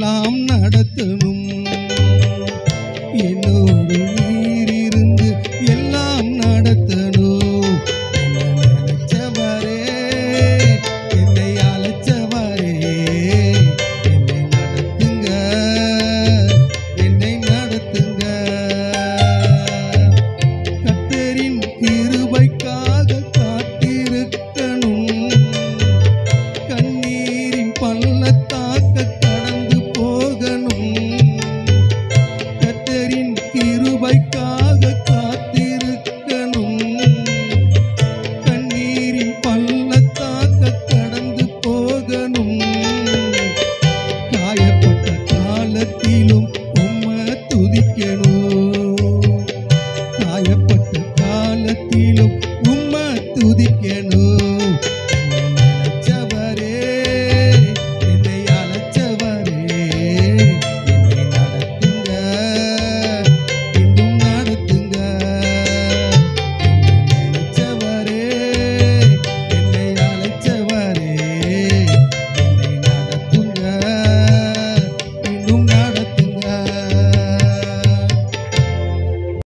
எல்லாம் நடத்தணும். என்னோடு நீர் இருந்து எல்லாம் நடத்தணும். என்னை நினைச்சவரே, என்னை அழைச்சவரே, என்னை நடத்துங்க, என்னை நடத்துங்க. கர்த்தரின் கிருபைக்காக காத்திருக்கணும். கண்ணீரின் பள்ளத்தாக்க கடந்து போகணும். கர்த்தரின் கிருபைக்காக காத்திருக்கணும். கண்ணீரின் பள்ளத்தாக்க கடந்து போகணும். காயப்பட்ட காலத்திலும்